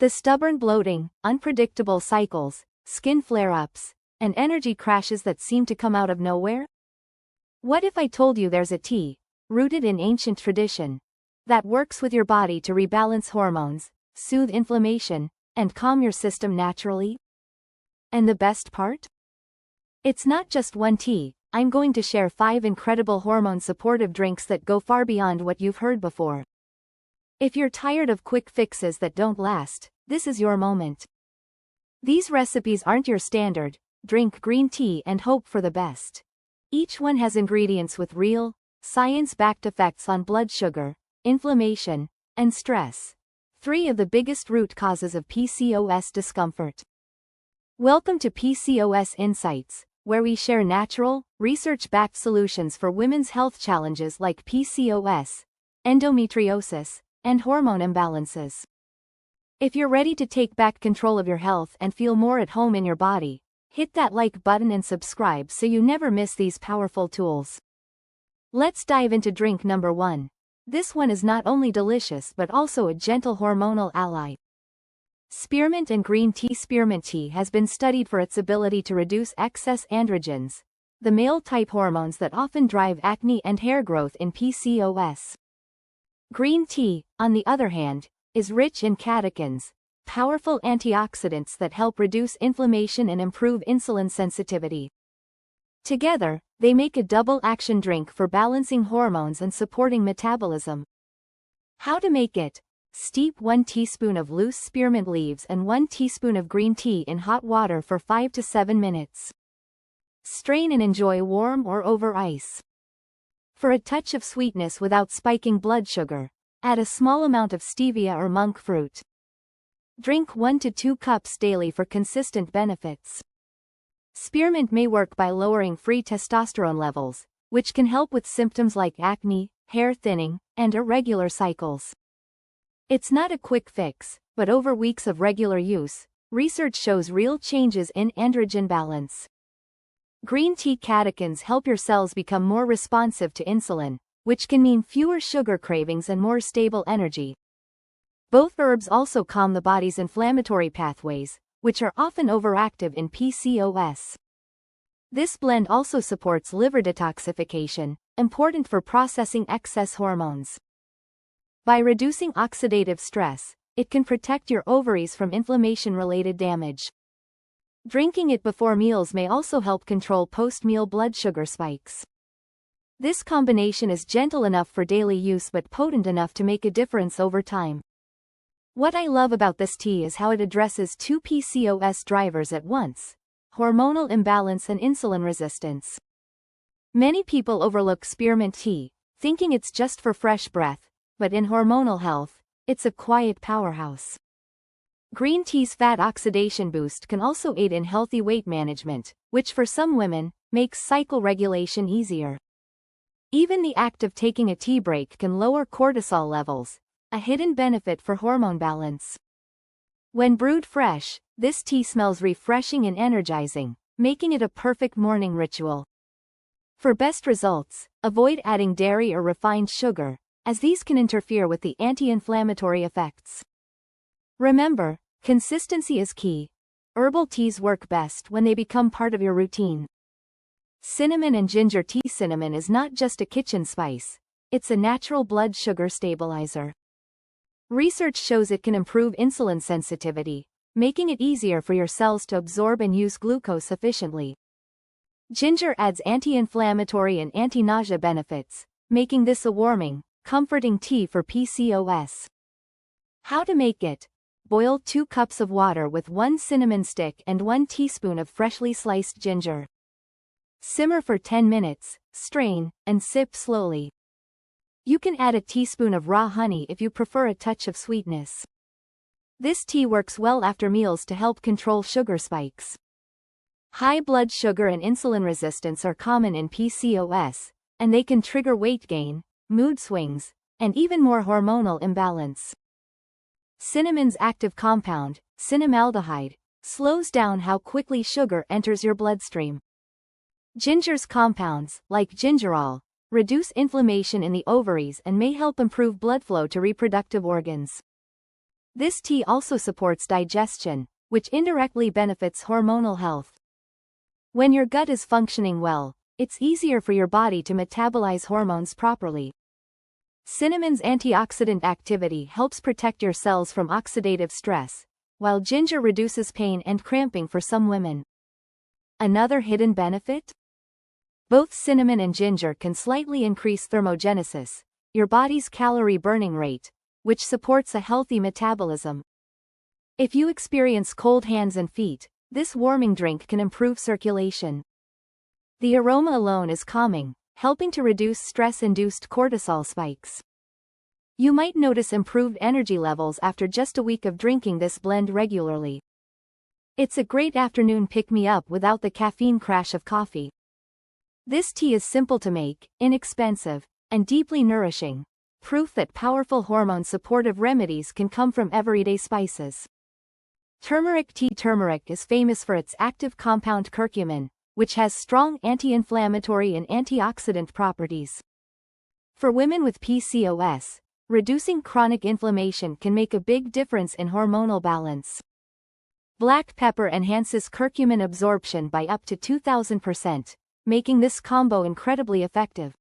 The stubborn bloating, unpredictable cycles, skin flare-ups, and energy crashes that seem to come out of nowhere? What if I told you there's a tea, rooted in ancient tradition, that works with your body to rebalance hormones, soothe inflammation, and calm your system naturally? And the best part? It's not just one tea. I'm going to share 5 incredible hormone-supportive drinks that go far beyond what you've heard before. If you're tired of quick fixes that don't last, this is your moment. These recipes aren't your standard, drink green tea and hope for the best. Each one has ingredients with real, science-backed effects on blood sugar, inflammation, and stress. 3 of the biggest root causes of PCOS discomfort. Welcome to PCOS Insights, where we share natural, research-backed solutions for women's health challenges like PCOS, endometriosis, and hormone imbalances. If you're ready to take back control of your health and feel more at home in your body, hit that like button and subscribe so you never miss these powerful tools. Let's dive into drink number 1. This one is not only delicious but also a gentle hormonal ally. Spearmint and green tea. Spearmint tea has been studied for its ability to reduce excess androgens, the male-type hormones that often drive acne and hair growth in PCOS. Green tea, on the other hand, is rich in catechins, powerful antioxidants that help reduce inflammation and improve insulin sensitivity. Together, they make a double-action drink for balancing hormones and supporting metabolism. How to make it? Steep 1 teaspoon of loose spearmint leaves and 1 teaspoon of green tea in hot water for 5 to 7 minutes. Strain and enjoy warm or over ice. For a touch of sweetness without spiking blood sugar, add a small amount of stevia or monk fruit. Drink 1 to 2 cups daily for consistent benefits. Spearmint may work by lowering free testosterone levels, which can help with symptoms like acne, hair thinning, and irregular cycles. It's not a quick fix, but over weeks of regular use, research shows real changes in androgen balance. Green tea catechins help your cells become more responsive to insulin, which can mean fewer sugar cravings and more stable energy. Both herbs also calm the body's inflammatory pathways, which are often overactive in PCOS. This blend also supports liver detoxification, important for processing excess hormones. By reducing oxidative stress, it can protect your ovaries from inflammation-related damage. Drinking it before meals may also help control post-meal blood sugar spikes. This combination is gentle enough for daily use but potent enough to make a difference over time. What I love about this tea is how it addresses 2 PCOS drivers at once: hormonal imbalance and insulin resistance. Many people overlook spearmint tea, thinking it's just for fresh breath, but in hormonal health, it's a quiet powerhouse. Green tea's fat oxidation boost can also aid in healthy weight management, which for some women, makes cycle regulation easier. Even the act of taking a tea break can lower cortisol levels, a hidden benefit for hormone balance. When brewed fresh, this tea smells refreshing and energizing, making it a perfect morning ritual. For best results, avoid adding dairy or refined sugar, as these can interfere with the anti-inflammatory effects. Remember, consistency is key. Herbal teas work best when they become part of your routine. Cinnamon and ginger tea. Cinnamon is not just a kitchen spice, it's a natural blood sugar stabilizer. Research shows it can improve insulin sensitivity, making it easier for your cells to absorb and use glucose efficiently. Ginger adds anti-inflammatory and anti-nausea benefits, making this a warming, comforting tea for PCOS. How to make it? Boil 2 cups of water with 1 cinnamon stick and 1 teaspoon of freshly sliced ginger. Simmer for 10 minutes, strain, and sip slowly. You can add a teaspoon of raw honey if you prefer a touch of sweetness. This tea works well after meals to help control sugar spikes. High blood sugar and insulin resistance are common in PCOS, and they can trigger weight gain, mood swings, and even more hormonal imbalance. Cinnamon's active compound, cinnamaldehyde, slows down how quickly sugar enters your bloodstream. Ginger's compounds, like gingerol, reduce inflammation in the ovaries and may help improve blood flow to reproductive organs. This tea also supports digestion, which indirectly benefits hormonal health. When your gut is functioning well, it's easier for your body to metabolize hormones properly. Cinnamon's antioxidant activity helps protect your cells from oxidative stress, while ginger reduces pain and cramping for some women. Another hidden benefit? Both cinnamon and ginger can slightly increase thermogenesis, your body's calorie burning rate, which supports a healthy metabolism. If you experience cold hands and feet, this warming drink can improve circulation. The aroma alone is calming, helping to reduce stress-induced cortisol spikes. You might notice improved energy levels after just a week of drinking this blend regularly. It's a great afternoon pick-me-up without the caffeine crash of coffee. This tea is simple to make, inexpensive, and deeply nourishing, proof that powerful hormone-supportive remedies can come from everyday spices. Turmeric tea. Turmeric is famous for its active compound curcumin, which has strong anti-inflammatory and antioxidant properties. For women with PCOS, reducing chronic inflammation can make a big difference in hormonal balance. Black pepper enhances curcumin absorption by up to 2000%, making this combo incredibly effective.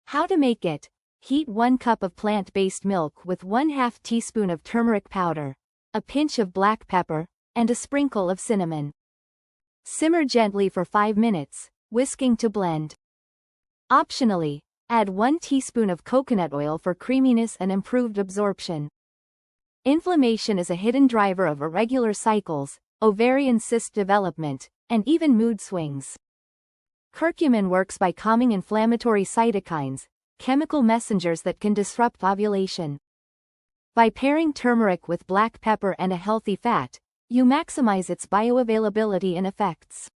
How to make it? Heat 1 cup of plant-based milk with 1/2 teaspoon of turmeric powder, a pinch of black pepper, and a sprinkle of cinnamon. Simmer gently for 5 minutes, whisking to blend. Optionally, add 1 teaspoon of coconut oil for creaminess and improved absorption. Inflammation is a hidden driver of irregular cycles, ovarian cyst development, and even mood swings. Curcumin works by calming inflammatory cytokines, chemical messengers that can disrupt ovulation. By pairing turmeric with black pepper and a healthy fat, you maximize its bioavailability and effects.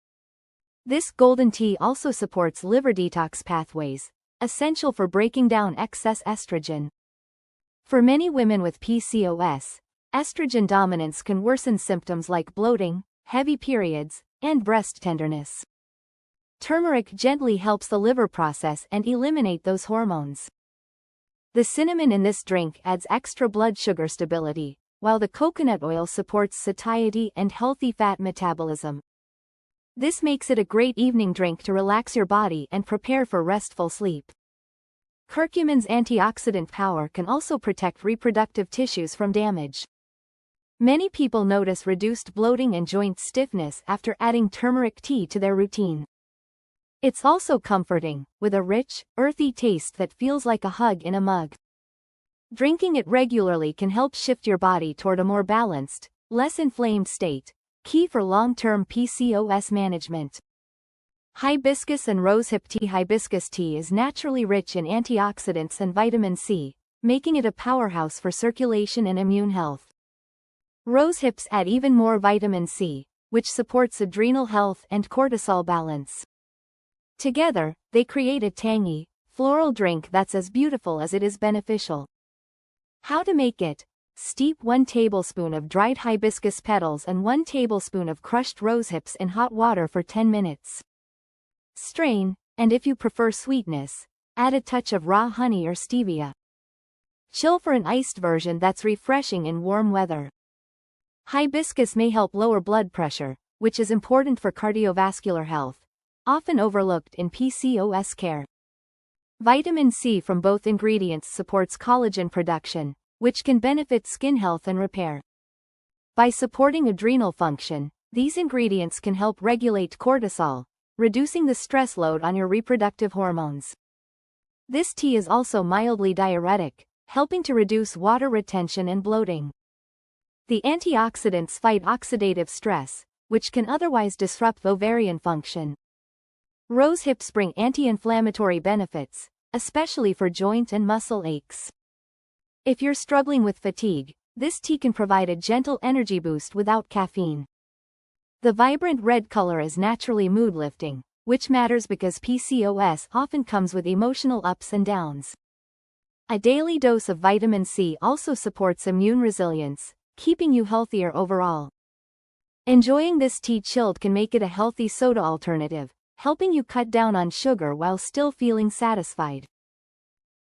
This golden tea also supports liver detox pathways, essential for breaking down excess estrogen. For many women with PCOS, estrogen dominance can worsen symptoms like bloating, heavy periods, and breast tenderness. Turmeric gently helps the liver process and eliminate those hormones. The cinnamon in this drink adds extra blood sugar stability, while the coconut oil supports satiety and healthy fat metabolism. This makes it a great evening drink to relax your body and prepare for restful sleep. Curcumin's antioxidant power can also protect reproductive tissues from damage. Many people notice reduced bloating and joint stiffness after adding turmeric tea to their routine. It's also comforting, with a rich, earthy taste that feels like a hug in a mug. Drinking it regularly can help shift your body toward a more balanced, less inflamed state, key for long-term PCOS management. Hibiscus and rosehip tea. Hibiscus tea is naturally rich in antioxidants and vitamin C, making it a powerhouse for circulation and immune health. Rosehips add even more vitamin C, which supports adrenal health and cortisol balance. Together, they create a tangy, floral drink that's as beautiful as it is beneficial. How to make it? Steep 1 tablespoon of dried hibiscus petals and 1 tablespoon of crushed rosehips in hot water for 10 minutes. Strain, and if you prefer sweetness, add a touch of raw honey or stevia. Chill for an iced version that's refreshing in warm weather. Hibiscus may help lower blood pressure, which is important for cardiovascular health, often overlooked in PCOS care. Vitamin C from both ingredients supports collagen production, which can benefit skin health and repair. By supporting adrenal function, these ingredients can help regulate cortisol, reducing the stress load on your reproductive hormones. This tea is also mildly diuretic, helping to reduce water retention and bloating. The antioxidants fight oxidative stress, which can otherwise disrupt ovarian function. Rosehips bring anti-inflammatory benefits, especially for joint and muscle aches. If you're struggling with fatigue, this tea can provide a gentle energy boost without caffeine. The vibrant red color is naturally mood-lifting, which matters because PCOS often comes with emotional ups and downs. A daily dose of vitamin C also supports immune resilience, keeping you healthier overall. Enjoying this tea chilled can make it a healthy soda alternative, helping you cut down on sugar while still feeling satisfied.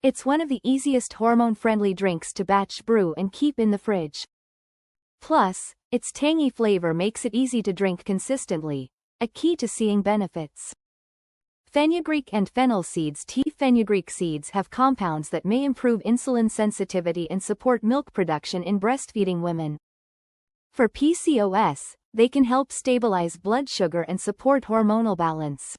It's one of the easiest hormone-friendly drinks to batch brew and keep in the fridge. Plus, its tangy flavor makes it easy to drink consistently, a key to seeing benefits. Fenugreek and fennel seeds tea. Fenugreek seeds have compounds that may improve insulin sensitivity and support milk production in breastfeeding women. For PCOS, they can help stabilize blood sugar and support hormonal balance.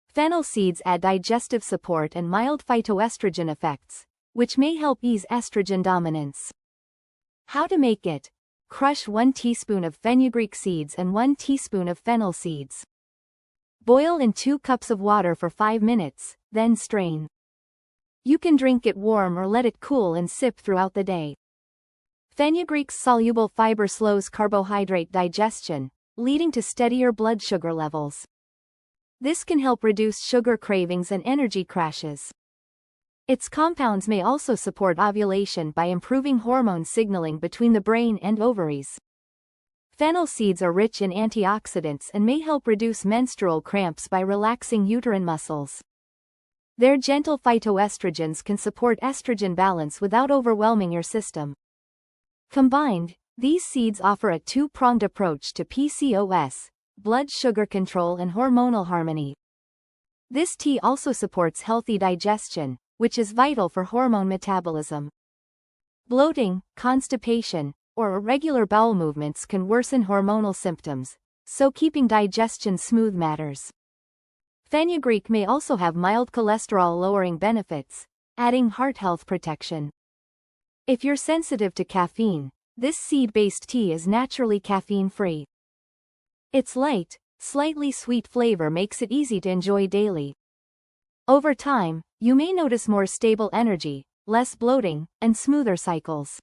Fennel seeds add digestive support and mild phytoestrogen effects, which may help ease estrogen dominance. How to make it? Crush 1 teaspoon of fenugreek seeds and 1 teaspoon of fennel seeds. Boil in 2 cups of water for 5 minutes, then strain. You can drink it warm or let it cool and sip throughout the day. Fenugreek's soluble fiber slows carbohydrate digestion, leading to steadier blood sugar levels. This can help reduce sugar cravings and energy crashes. Its compounds may also support ovulation by improving hormone signaling between the brain and ovaries. Fennel seeds are rich in antioxidants and may help reduce menstrual cramps by relaxing uterine muscles. Their gentle phytoestrogens can support estrogen balance without overwhelming your system. Combined, these seeds offer a two-pronged approach to PCOS, blood sugar control and hormonal harmony. This tea also supports healthy digestion, which is vital for hormone metabolism. Bloating, constipation, or irregular bowel movements can worsen hormonal symptoms, so keeping digestion smooth matters. Fenugreek may also have mild cholesterol-lowering benefits, adding heart health protection. If you're sensitive to caffeine, this seed-based tea is naturally caffeine-free. Its light, slightly sweet flavor makes it easy to enjoy daily. Over time, you may notice more stable energy, less bloating, and smoother cycles.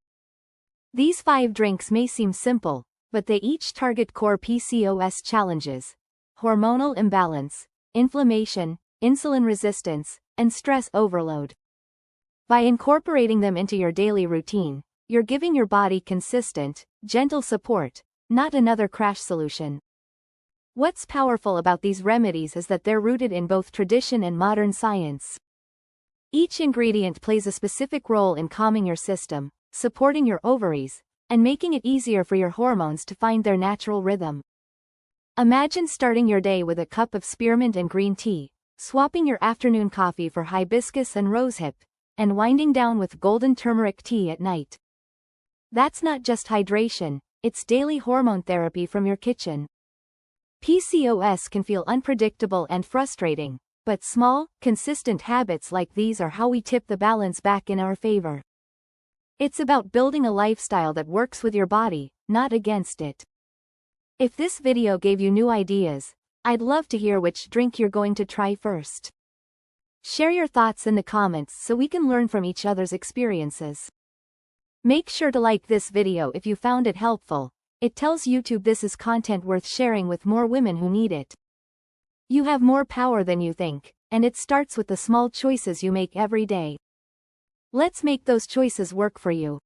These 5 drinks may seem simple, but they each target core PCOS challenges: hormonal imbalance, inflammation, insulin resistance, and stress overload. By incorporating them into your daily routine, you're giving your body consistent, gentle support, not another crash solution. What's powerful about these remedies is that they're rooted in both tradition and modern science. Each ingredient plays a specific role in calming your system, supporting your ovaries, and making it easier for your hormones to find their natural rhythm. Imagine starting your day with a cup of spearmint and green tea, swapping your afternoon coffee for hibiscus and rosehip, and winding down with golden turmeric tea at night. That's not just hydration, it's daily hormone therapy from your kitchen. PCOS can feel unpredictable and frustrating, but small, consistent habits like these are how we tip the balance back in our favor. It's about building a lifestyle that works with your body, not against it. If this video gave you new ideas, I'd love to hear which drink you're going to try first. Share your thoughts in the comments so we can learn from each other's experiences. Make sure to like this video if you found it helpful. It tells YouTube this is content worth sharing with more women who need it. You have more power than you think, and it starts with the small choices you make every day. Let's make those choices work for you.